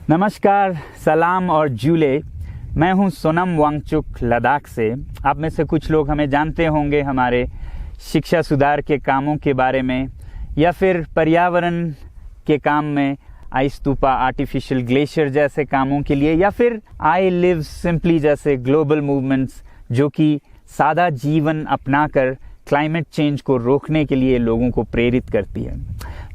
नमस्कार, सलाम और जूले। मैं हूं सोनम वांगचुक लद्दाख से। आप में से कुछ लोग हमें जानते होंगे हमारे शिक्षा सुधार के कामों के बारे में, या फिर पर्यावरण के काम में आइस स्तूपा, आर्टिफिशियल ग्लेशियर जैसे कामों के लिए, या फिर आई लिव सिंपली जैसे ग्लोबल मूवमेंट्स जो कि सादा जीवन अपनाकर क्लाइमेट चेंज को रोकने के लिए लोगों को प्रेरित करती है।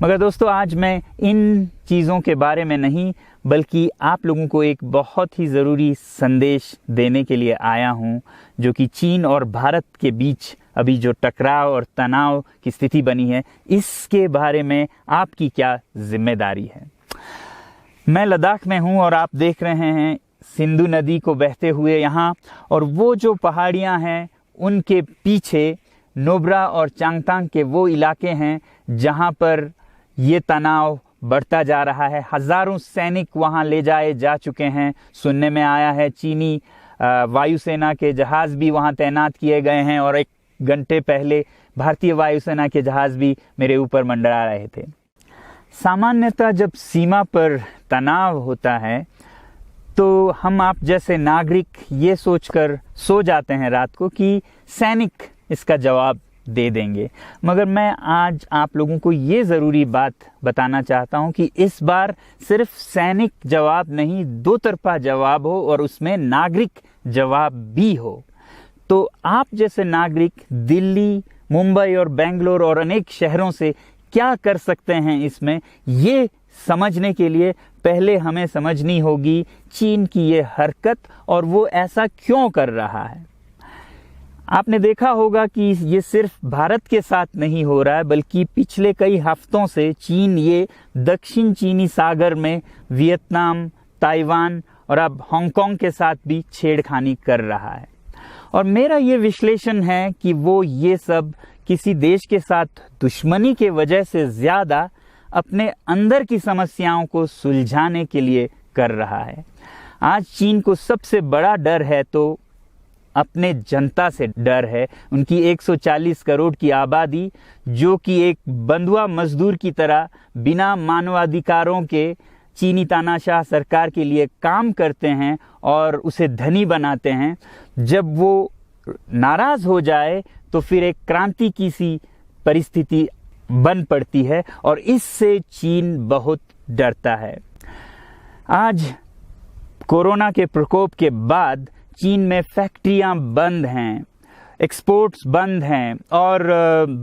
मगर दोस्तों, आज मैं इन चीज़ों के बारे में नहीं बल्कि आप लोगों को एक बहुत ही ज़रूरी संदेश देने के लिए आया हूं, जो कि चीन और भारत के बीच अभी जो टकराव और तनाव की स्थिति बनी है, इसके बारे में आपकी क्या जिम्मेदारी है। मैं लद्दाख में हूं और आप देख रहे हैं सिंधु नदी को बहते हुए यहाँ, और वो जो पहाड़ियाँ हैं उनके पीछे नुब्रा और चांगतांग के वो इलाके हैं जहाँ पर ये तनाव बढ़ता जा रहा है। हजारों सैनिक वहाँ ले जाए जा चुके हैं। सुनने में आया है चीनी वायुसेना के जहाज भी वहाँ तैनात किए गए हैं, और एक घंटे पहले भारतीय वायुसेना के जहाज भी मेरे ऊपर मंडरा रहे थे। सामान्यतः जब सीमा पर तनाव होता है तो हम आप जैसे नागरिक ये सोचकर सो जाते हैं रात को कि सैनिक इसका जवाब दे देंगे। मगर मैं आज आप लोगों को ये ज़रूरी बात बताना चाहता हूं कि इस बार सिर्फ सैनिक जवाब नहीं, दो तरफा जवाब हो और उसमें नागरिक जवाब भी हो। तो आप जैसे नागरिक दिल्ली, मुंबई और बेंगलोर और अनेक शहरों से क्या कर सकते हैं इसमें, ये समझने के लिए पहले हमें समझनी होगी चीन की ये हरकत और वो ऐसा क्यों कर रहा है। आपने देखा होगा कि ये सिर्फ भारत के साथ नहीं हो रहा है, बल्कि पिछले कई हफ्तों से चीन ये दक्षिण चीनी सागर में वियतनाम, ताइवान और अब हांगकांग के साथ भी छेड़खानी कर रहा है। और मेरा ये विश्लेषण है कि वो ये सब किसी देश के साथ दुश्मनी के वजह से ज्यादा अपने अंदर की समस्याओं को सुलझाने के लिए कर रहा है। आज चीन को सबसे बड़ा डर है तो अपने जनता से डर है। उनकी 140 करोड़ की आबादी, जो कि एक बंधुआ मजदूर की तरह बिना मानवाधिकारों के चीनी तानाशाह सरकार के लिए काम करते हैं और उसे धनी बनाते हैं। जब वो नाराज हो जाए तो फिर एक क्रांति की सी परिस्थिति बन पड़ती है, और इससे चीन बहुत डरता है। आज कोरोना के प्रकोप के बाद चीन में फैक्ट्रियां बंद हैं, एक्सपोर्ट्स बंद हैं और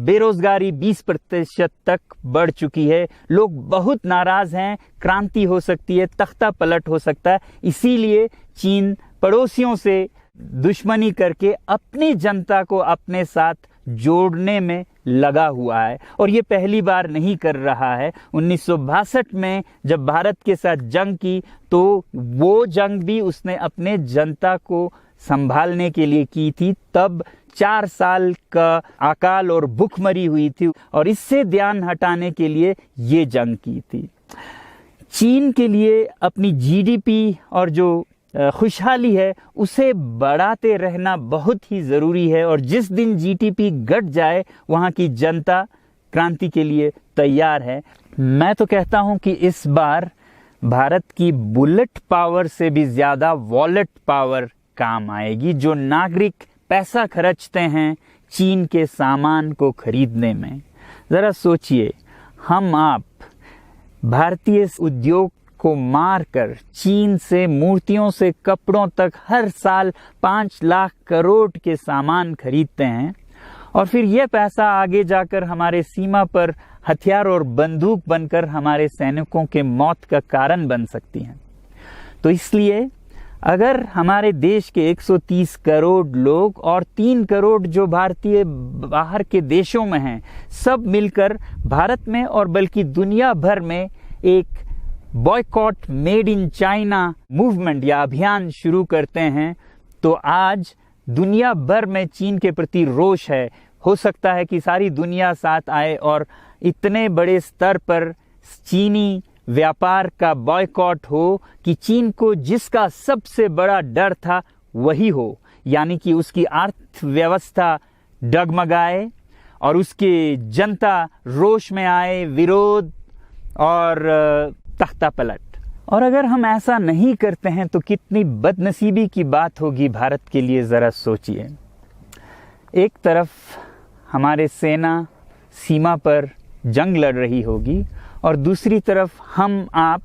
बेरोजगारी 20% तक बढ़ चुकी है। लोग बहुत नाराज हैं, क्रांति हो सकती है, तख्ता पलट हो सकता है। इसीलिए चीन पड़ोसियों से दुश्मनी करके अपनी जनता को अपने साथ जोड़ने में लगा हुआ है, और ये पहली बार नहीं कर रहा है। 1962 में जब भारत के साथ जंग की तो वो जंग भी उसने अपने जनता को संभालने के लिए की थी। तब 4 साल का अकाल और भूखमरी हुई थी, और इससे ध्यान हटाने के लिए ये जंग की थी। चीन के लिए अपनी जीडीपी और जो खुशहाली है उसे बढ़ाते रहना बहुत ही ज़रूरी है, और जिस दिन जीडीपी घट जाए वहाँ की जनता क्रांति के लिए तैयार है। मैं तो कहता हूँ कि इस बार भारत की बुलेट पावर से भी ज़्यादा वॉलेट पावर काम आएगी। जो नागरिक पैसा खर्चते हैं चीन के सामान को खरीदने में, ज़रा सोचिए, हम आप भारतीय उद्योग को मारकर चीन से मूर्तियों से कपड़ों तक हर साल 5 लाख करोड़ के सामान खरीदते हैं, और फिर यह पैसा आगे जाकर हमारे सीमा पर हथियार और बंदूक बनकर हमारे सैनिकों के मौत का कारण बन सकती हैं। तो इसलिए अगर हमारे देश के 130 करोड़ लोग और 3 करोड़ जो भारतीय बाहर के देशों में हैं, सब मिलकर भारत में और बल्कि दुनिया भर में एक boycott made in China movement या अभियान शुरू करते हैं, तो आज दुनिया भर में चीन के प्रति रोष है। हो सकता है कि सारी दुनिया साथ आए और इतने बड़े स्तर पर चीनी व्यापार का बॉयकॉट हो कि चीन को जिसका सबसे बड़ा डर था वही हो, यानी कि उसकी अर्थव्यवस्था डगमगाए और उसकी जनता रोष में आए, विरोध और तख्ता पलट। और अगर हम ऐसा नहीं करते हैं तो कितनी बदनसीबी की बात होगी भारत के लिए, ज़रा सोचिए। एक तरफ हमारे सेना सीमा पर जंग लड़ रही होगी और दूसरी तरफ हम आप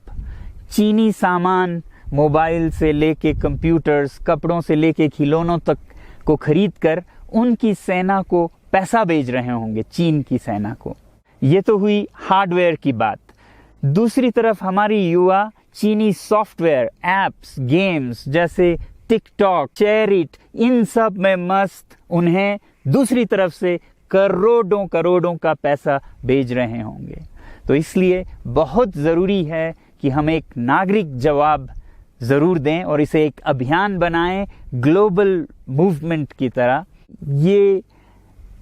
चीनी सामान, मोबाइल से लेके कंप्यूटर्स, कपड़ों से लेके खिलौनों तक को खरीद कर उनकी सेना को पैसा भेज रहे होंगे, चीन की सेना को। ये तो हुई हार्डवेयर की बात। दूसरी तरफ हमारी युवा चीनी सॉफ्टवेयर, एप्स, गेम्स जैसे टिकटॉक, शेयरिट, इन सब में मस्त, उन्हें दूसरी तरफ से करोड़ों करोड़ों का पैसा भेज रहे होंगे। तो इसलिए बहुत ज़रूरी है कि हम एक नागरिक जवाब ज़रूर दें और इसे एक अभियान बनाएं, ग्लोबल मूवमेंट की तरह। ये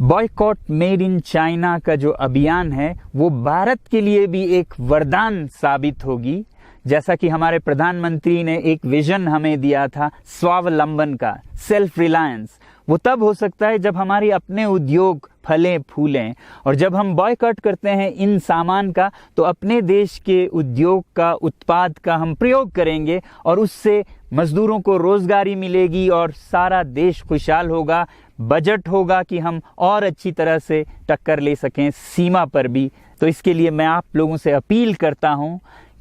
बॉयकॉट मेड इन चाइना का जो अभियान है वो भारत के लिए भी एक वरदान साबित होगी। जैसा कि हमारे प्रधानमंत्री ने एक विजन हमें दिया था स्वावलंबन का, सेल्फ रिलायंस, वो तब हो सकता है जब हमारे अपने उद्योग फलें फूलें। और जब हम बॉयकॉट करते हैं इन सामान का तो अपने देश के उद्योग का, उत्पाद का हम प्रयोग करेंगे और उससे मजदूरों को रोजगारी मिलेगी और सारा देश खुशहाल होगा। बजट होगा कि हम और अच्छी तरह से टक्कर ले सकें सीमा पर भी। तो इसके लिए मैं आप लोगों से अपील करता हूं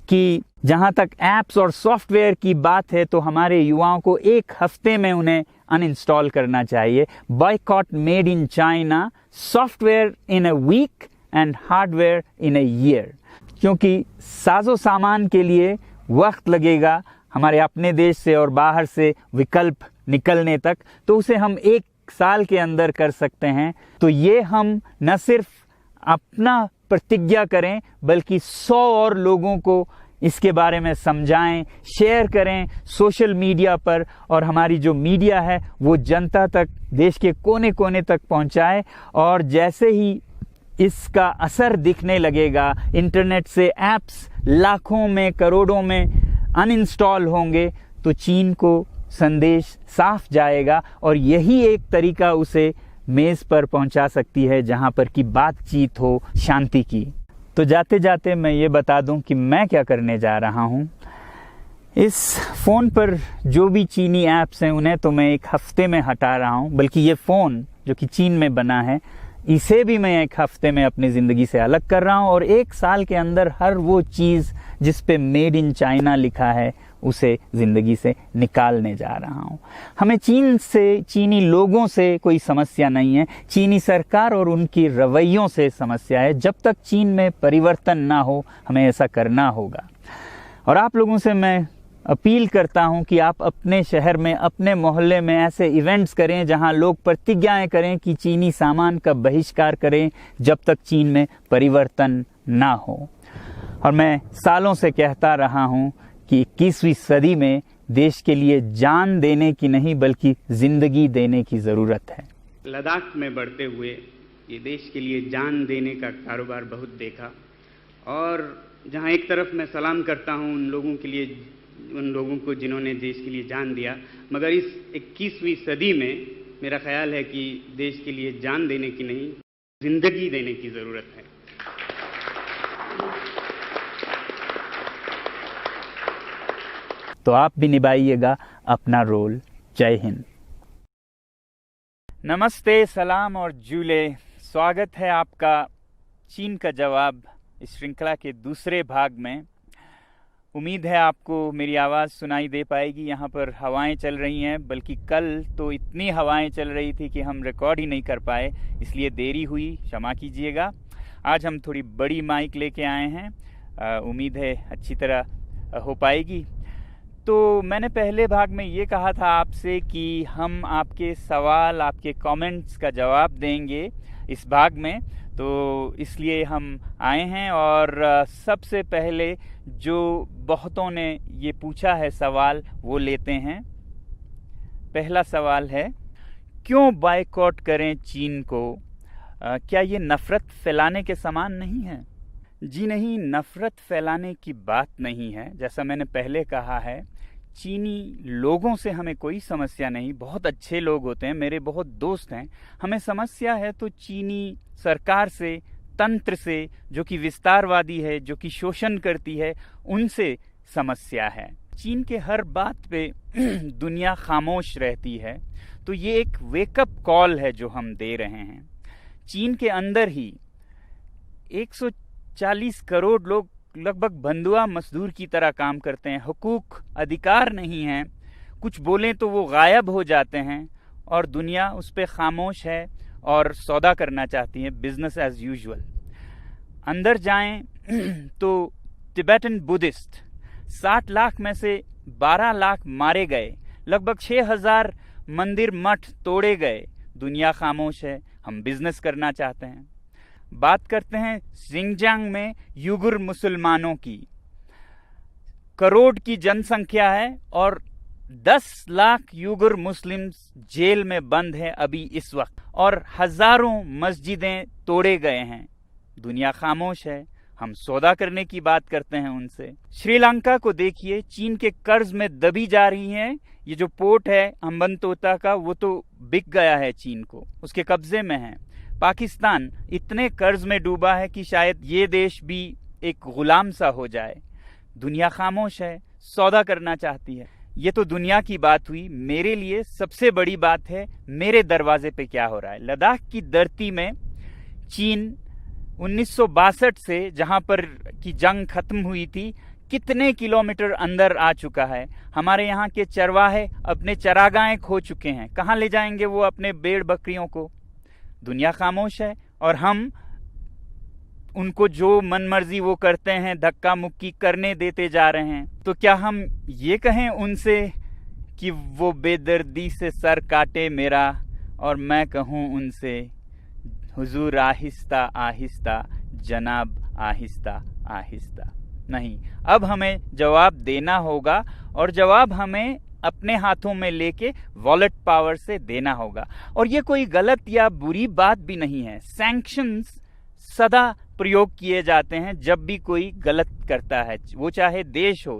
कि जहां तक ऐप्स और सॉफ्टवेयर की बात है तो हमारे युवाओं को एक हफ्ते में उन्हें अनइंस्टॉल करना चाहिए। Boycott made in China, software in a week and hardware in a year. क्योंकि साजो सामान के लिए वक्त लगेगा हमारे अपने देश से और बाहर से विकल्प निकलने तक, तो उसे हम एक साल के अंदर कर सकते हैं। तो ये हम न सिर्फ अपना प्रतिज्ञा करें बल्कि 100 और लोगों को इसके बारे में समझाएं, शेयर करें सोशल मीडिया पर, और हमारी जो मीडिया है वो जनता तक, देश के कोने कोने तक पहुंचाए। और जैसे ही इसका असर दिखने लगेगा, इंटरनेट से ऐप्स लाखों में, करोड़ों में अनइंस्टॉल होंगे, तो चीन को संदेश साफ जाएगा और यही एक तरीका उसे मेज पर पहुंचा सकती है जहां पर की बातचीत हो शांति की। तो जाते जाते मैं ये बता दूं कि मैं क्या करने जा रहा हूं। इस फ़ोन पर जो भी चीनी ऐप्स हैं उन्हें तो मैं एक हफ्ते में हटा रहा हूं, बल्कि ये फ़ोन जो कि चीन में बना है इसे भी मैं एक हफ्ते में अपनी ज़िंदगी से अलग कर रहा हूं और एक साल के अंदर हर वो चीज़ जिस पे मेड इन चाइना लिखा है उसे ज़िंदगी से निकालने जा रहा हूं। हमें चीन से, चीनी लोगों से कोई समस्या नहीं है, चीनी सरकार और उनकी रवैयों से समस्या है। जब तक चीन में परिवर्तन ना हो हमें ऐसा करना होगा। और आप लोगों से मैं अपील करता हूं कि आप अपने शहर में, अपने मोहल्ले में ऐसे इवेंट्स करें जहां लोग प्रतिज्ञाएं करें कि चीनी सामान का बहिष्कार करें जब तक चीन में परिवर्तन ना हो। और मैं सालों से कहता रहा हूं कि 21वीं सदी में देश के लिए जान देने की नहीं बल्कि जिंदगी देने की ज़रूरत है। लद्दाख में बढ़ते हुए ये देश के लिए जान देने का कारोबार बहुत देखा, और जहां एक तरफ मैं सलाम करता हूं उन लोगों के लिए, उन लोगों को जिन्होंने देश के लिए जान दिया, मगर इस 21वीं सदी में मेरा ख्याल है कि देश के लिए जान देने की नहीं, जिंदगी देने की ज़रूरत है। तो आप भी निभाइएगा अपना रोल। जय हिंद। नमस्ते, सलाम और जूले। स्वागत है आपका चीन का जवाब इस श्रृंखला के दूसरे भाग में। उम्मीद है आपको मेरी आवाज़ सुनाई दे पाएगी। यहाँ पर हवाएं चल रही हैं, बल्कि कल तो इतनी हवाएं चल रही थी कि हम रिकॉर्ड ही नहीं कर पाए, इसलिए देरी हुई, क्षमा कीजिएगा। आज हम थोड़ी बड़ी माइक लेके आए हैं, उम्मीद है अच्छी तरह हो पाएगी। तो मैंने पहले भाग में ये कहा था आपसे कि हम आपके सवाल, आपके कमेंट्स का जवाब देंगे इस भाग में, तो इसलिए हम आए हैं। और सबसे पहले जो बहुतों ने ये पूछा है सवाल वो लेते हैं। पहला सवाल है, क्यों बायकॉट करें चीन को? क्या ये नफ़रत फैलाने के समान नहीं है? जी नहीं, नफ़रत फैलाने की बात नहीं है। जैसा मैंने पहले कहा है, चीनी लोगों से हमें कोई समस्या नहीं, बहुत अच्छे लोग होते हैं, मेरे बहुत दोस्त हैं। हमें समस्या है तो चीनी सरकार से, तंत्र से, जो कि विस्तारवादी है, जो कि शोषण करती है, उनसे समस्या है। चीन के हर बात पे दुनिया खामोश रहती है, तो ये एक वेकअप कॉल है जो हम दे रहे हैं। चीन के अंदर ही 140 करोड़ लोग लगभग बंधुआ मजदूर की तरह काम करते हैं, हुकूक अधिकार नहीं हैं, कुछ बोलें तो वो गायब हो जाते हैं और दुनिया उस पर खामोश है और सौदा करना चाहती है, बिजनेस एज यूजुअल। अंदर जाएं तो तिब्बतन बुद्धिस्ट 60 लाख में से 12 लाख मारे गए, लगभग 6000 मंदिर मठ तोड़े गए, दुनिया खामोश है, हम बिजनेस करना चाहते हैं। बात करते हैं जिंगजांग में युगुर मुसलमानों की, करोड़ की जनसंख्या है और 10 लाख युगुर मुस्लिम्स जेल में बंद हैं अभी इस वक्त, और हजारों मस्जिदें तोड़े गए हैं, दुनिया खामोश है, हम सौदा करने की बात करते हैं उनसे। श्रीलंका को देखिए, चीन के कर्ज में दबी जा रही है, ये जो पोर्ट है हम्बनतोटा का वो तो बिक गया है चीन को, उसके कब्जे में है। पाकिस्तान इतने कर्ज में डूबा है कि शायद ये देश भी एक गुलाम सा हो जाए, दुनिया खामोश है, सौदा करना चाहती है। ये तो दुनिया की बात हुई। मेरे लिए सबसे बड़ी बात है मेरे दरवाजे पे क्या हो रहा है। लद्दाख की धरती में चीन 1962 से जहां पर की जंग खत्म हुई थी, कितने किलोमीटर अंदर आ चुका है। हमारे यहाँ के चरवाहे अपने चरागाहें खो चुके हैं, कहाँ ले जाएंगे वो अपने भेड़ बकरियों को। दुनिया खामोश है और हम उनको जो मनमर्जी वो करते हैं, धक्का मुक्की करने देते जा रहे हैं। तो क्या हम ये कहें उनसे कि वो बेदर्दी से सर काटे मेरा, और मैं कहूँ उनसे हुजूर आहिस्ता आहिस्ता, जनाब आहिस्ता आहिस्ता? नहीं, अब हमें जवाब देना होगा और जवाब हमें अपने हाथों में लेके वॉलेट पावर से देना होगा। और ये कोई गलत या बुरी बात भी नहीं है। सैंक्शंस सदा प्रयोग किए जाते हैं जब भी कोई गलत करता है, वो चाहे देश हो।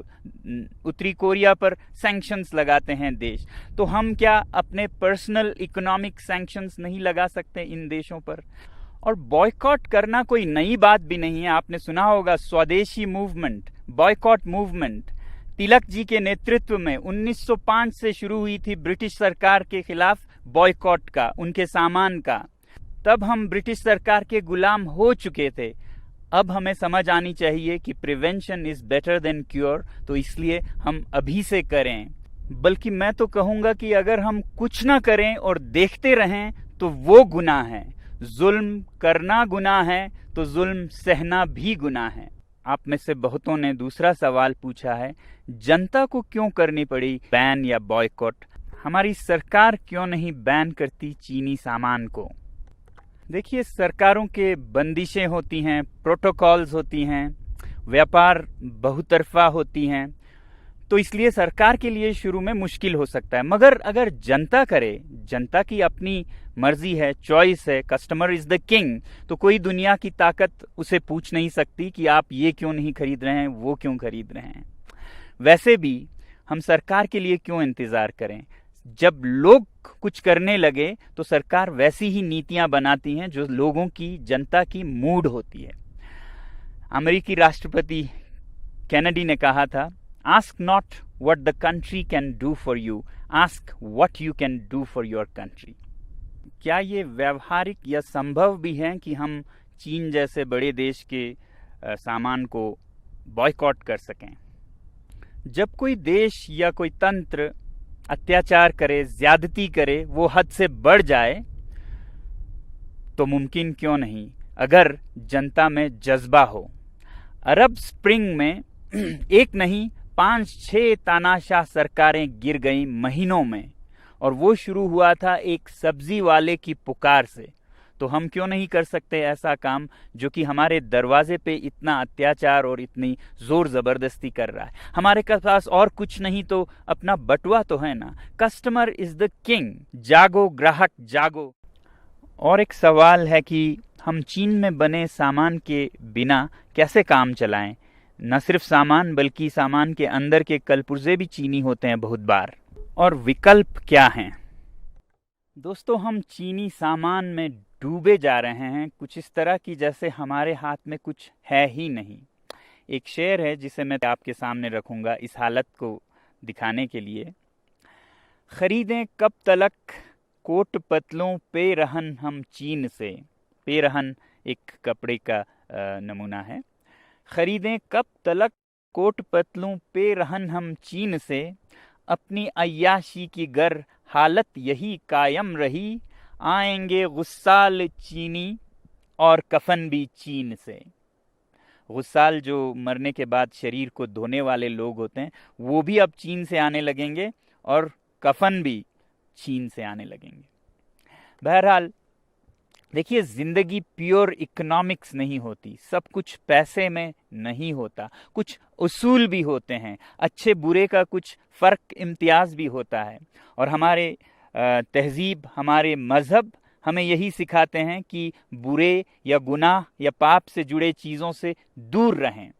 उत्तरी कोरिया पर सैंक्शंस लगाते हैं देश, तो हम क्या अपने पर्सनल इकोनॉमिक सैंक्शंस नहीं लगा सकते इन देशों पर? और बॉयकॉट करना कोई नई बात भी नहीं है। आपने सुना होगा स्वदेशी movement, boycott movement, Tilak ji के नेतृत्व में 1905 से शुरू हुई थी ब्रिटिश सरकार के खिलाफ बॉयकॉट का, उनके सामान का। तब हम ब्रिटिश सरकार के गुलाम हो चुके थे। अब हमें समझ आनी चाहिए कि prevention is better than cure, तो इसलिए हम अभी से करें। बल्कि मैं तो कहूंगा कि अगर हम कुछ ना करें और देखते रहें तो वो गुनाह है। जुल्म करना गुनाह है तो जुल्म सहना भी गुनाह है। आप में से बहुतों ने दूसरा सवाल पूछा है, जनता को क्यों करनी पड़ी बैन या बॉयकॉट? हमारी सरकार क्यों नहीं बैन करती चीनी सामान को? देखिए, सरकारों के बंदिशें होती हैं, प्रोटोकॉल्स होती हैं, व्यापार बहुतरफा होती हैं, तो इसलिए सरकार के लिए शुरू में मुश्किल हो सकता है। मगर अगर जनता करे, जनता की अपनी मर्जी है, चॉइस है, कस्टमर इज द किंग, तो कोई दुनिया की ताकत उसे पूछ नहीं सकती कि आप ये क्यों नहीं खरीद रहे हैं, वो क्यों खरीद रहे हैं। वैसे भी हम सरकार के लिए क्यों इंतजार करें? जब लोग कुछ करने लगे तो सरकार वैसी ही नीतियां बनाती हैं जो लोगों की, जनता की मूड होती है। अमेरिकी राष्ट्रपति कैनेडी ने कहा था, ask not what the country can do for you, ask what you can do for your country. क्या ये व्यवहारिक या संभव भी है कि हम चीन जैसे बड़े देश के सामान को बॉयकॉट कर सकें? जब कोई देश या कोई तंत्र अत्याचार करे, ज्यादती करे, वो हद से बढ़ जाए, तो मुमकिन क्यों नहीं अगर जनता में जज्बा हो। अरब स्प्रिंग में एक नहीं 5-6 तानाशाह सरकारें गिर गईं महीनों में, और वो शुरू हुआ था एक सब्जी वाले की पुकार से। तो हम क्यों नहीं कर सकते ऐसा काम जो कि हमारे दरवाजे पे इतना अत्याचार और इतनी जोर जबरदस्ती कर रहा है? हमारे पास और कुछ नहीं तो अपना बटुआ तो है ना। कस्टमर इज द किंग, जागो ग्राहक जागो। और एक सवाल है कि हम चीन में बने सामान के बिना कैसे काम चलाएं? न सिर्फ सामान बल्कि सामान के अंदर के कलपुर्जे भी चीनी होते हैं बहुत बार। और विकल्प क्या हैं? दोस्तों, हम चीनी सामान में डूबे जा रहे हैं, कुछ इस तरह की जैसे हमारे हाथ में कुछ है ही नहीं। एक शेर है जिसे मैं आपके सामने रखूंगा इस हालत को दिखाने के लिए। खरीदें कब तलक कोट पतलों पे रहन हम चीन से। पे रहन एक कपड़े का नमूना है। खरीदें कब तलक कोट पतलों पे रहन हम चीन से, अपनी अय्याशी की गर हालत यही कायम रही, आएंगे गुस्साल चीनी और कफन भी चीन से। गुस्साल जो मरने के बाद शरीर को धोने वाले लोग होते हैं वो भी अब चीन से आने लगेंगे और कफन भी चीन से आने लगेंगे। बहरहाल देखिए, जिंदगी प्योर इकोनॉमिक्स नहीं होती, सब कुछ पैसे में नहीं होता, कुछ उसूल भी होते हैं, अच्छे बुरे का कुछ फर्क इम्तियाज भी होता है। और हमारे तहजीब, हमारे मजहब हमें यही सिखाते हैं कि बुरे या गुनाह या पाप से जुड़े चीज़ों से दूर रहें।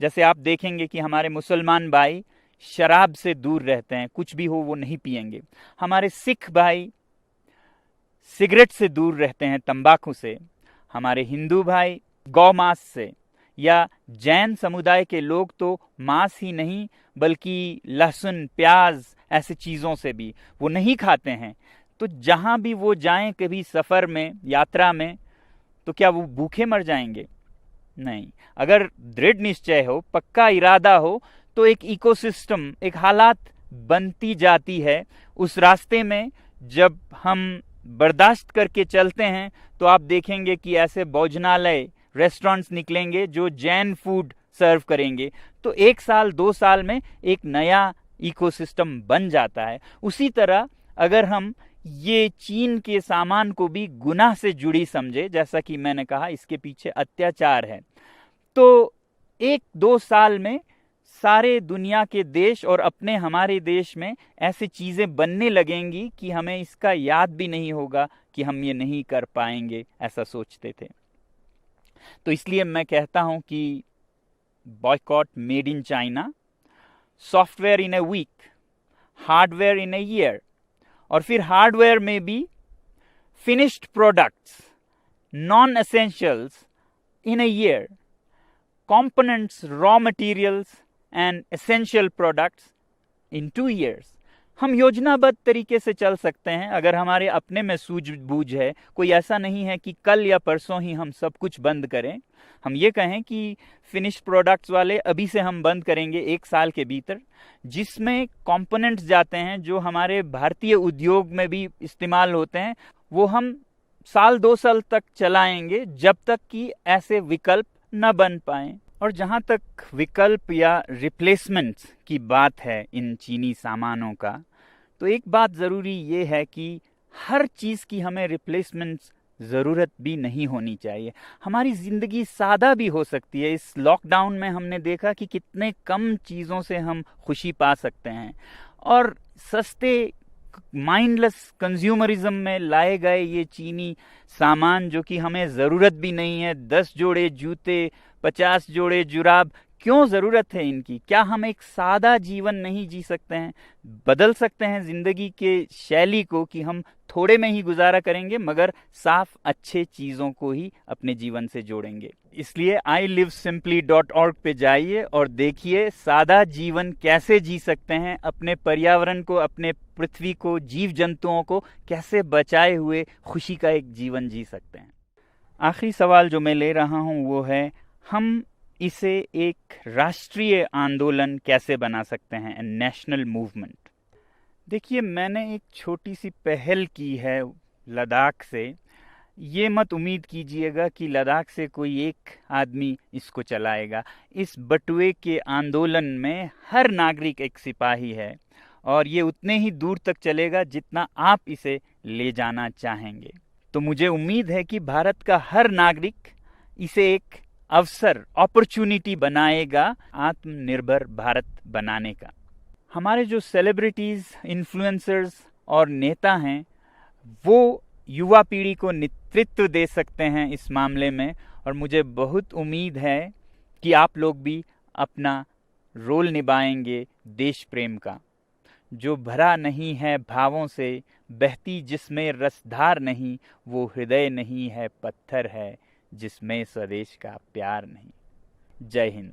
जैसे आप देखेंगे कि हमारे मुसलमान भाई शराब से दूर रहते हैं, कुछ भी हो वो नहीं पिएंगे। हमारे सिख भाई सिगरेट से दूर रहते हैं, तंबाकू से। हमारे हिंदू भाई गौ मांस से, या जैन समुदाय के लोग तो मांस ही नहीं बल्कि लहसुन, प्याज ऐसे चीज़ों से भी वो नहीं खाते हैं। तो जहाँ भी वो जाएं कभी सफ़र में, यात्रा में, तो क्या वो भूखे मर जाएंगे? नहीं। अगर दृढ़ निश्चय हो, पक्का इरादा हो, तो एक इकोसिस्टम, एक हालात बनती जाती है उस रास्ते में। जब हम बर्दाश्त करके चलते हैं तो आप देखेंगे कि ऐसे भोजनालय, रेस्टोरेंट्स निकलेंगे जो जैन फूड सर्व करेंगे। तो 1 साल 2 साल में एक नया इकोसिस्टम बन जाता है। उसी तरह अगर हम ये चीन के सामान को भी गुनाह से जुड़ी समझे, जैसा कि मैंने कहा इसके पीछे अत्याचार है, तो 1-2 साल में सारे दुनिया के देश और अपने हमारे देश में ऐसी चीज़ें बनने लगेंगी कि हमें इसका याद भी नहीं होगा कि हम ये नहीं कर पाएंगे, ऐसा सोचते थे। तो इसलिए मैं कहता हूं कि boycott made in China, software in a week, hardware in a year, और फिर हार्डवेयर में भी finished products, non essentials in a year, components, raw materials and essential products in 2 years। हम योजनाबद्ध तरीके से चल सकते हैं अगर हमारे अपने में सूझबूझ है। कोई ऐसा नहीं है कि कल या परसों ही हम सब कुछ बंद करें। हम ये कहें कि फिनिश्ड प्रोडक्ट्स वाले अभी से हम बंद करेंगे 1 साल के भीतर, जिसमें कंपोनेंट्स जाते हैं जो हमारे भारतीय उद्योग में भी इस्तेमाल होते हैं, वो हम 1-2 साल तक चलाएंगे जब तक कि ऐसे विकल्प न बन पाए। और जहाँ तक विकल्प या रिप्लेसमेंट्स की बात है इन चीनी सामानों का, तो एक बात ज़रूरी ये है कि हर चीज़ की हमें रिप्लेसमेंट्स ज़रूरत भी नहीं होनी चाहिए। हमारी ज़िंदगी सादा भी हो सकती है। इस लॉकडाउन में हमने देखा कि कितने कम चीज़ों से हम खुशी पा सकते हैं, और सस्ते माइंडलेस कंज्यूमरिज्म में लाए गए ये चीनी सामान जो कि हमें ज़रूरत भी नहीं है, 10 जोड़े जूते, 50 जोड़े जुराब, क्यों ज़रूरत है इनकी? क्या हम एक सादा जीवन नहीं जी सकते हैं? बदल सकते हैं ज़िंदगी के शैली को कि हम थोड़े में ही गुजारा करेंगे मगर साफ अच्छे चीज़ों को ही अपने जीवन से जोड़ेंगे। इसलिए ilivesimply.org पे जाइए और देखिए सादा जीवन कैसे जी सकते हैं, अपने पर्यावरण को, अपने पृथ्वी को, जीव जंतुओं को कैसे बचाए हुए खुशी का एक जीवन जी सकते हैं। आखिरी सवाल जो मैं ले रहा हूँ वो है, हम इसे एक राष्ट्रीय आंदोलन कैसे बना सकते हैं, नेशनल मूवमेंट। देखिए, मैंने एक छोटी सी पहल की है लद्दाख से। ये मत उम्मीद कीजिएगा कि लद्दाख से कोई एक आदमी इसको चलाएगा। इस बटुए के आंदोलन में हर नागरिक एक सिपाही है, और ये उतने ही दूर तक चलेगा जितना आप इसे ले जाना चाहेंगे। तो मुझे उम्मीद है कि भारत का हर नागरिक इसे एक अवसर, अपॉर्चुनिटी बनाएगा आत्मनिर्भर भारत बनाने का। हमारे जो सेलिब्रिटीज़, इन्फ्लुएंसर्स और नेता हैं, वो युवा पीढ़ी को नेतृत्व दे सकते हैं इस मामले में, और मुझे बहुत उम्मीद है कि आप लोग भी अपना रोल निभाएंगे देश प्रेम का। जो भरा नहीं है भावों से, बहती जिसमें रसधार नहीं, वो हृदय नहीं है, पत्थर है जिसमें स्वदेश का प्यार नहीं। जय हिंद।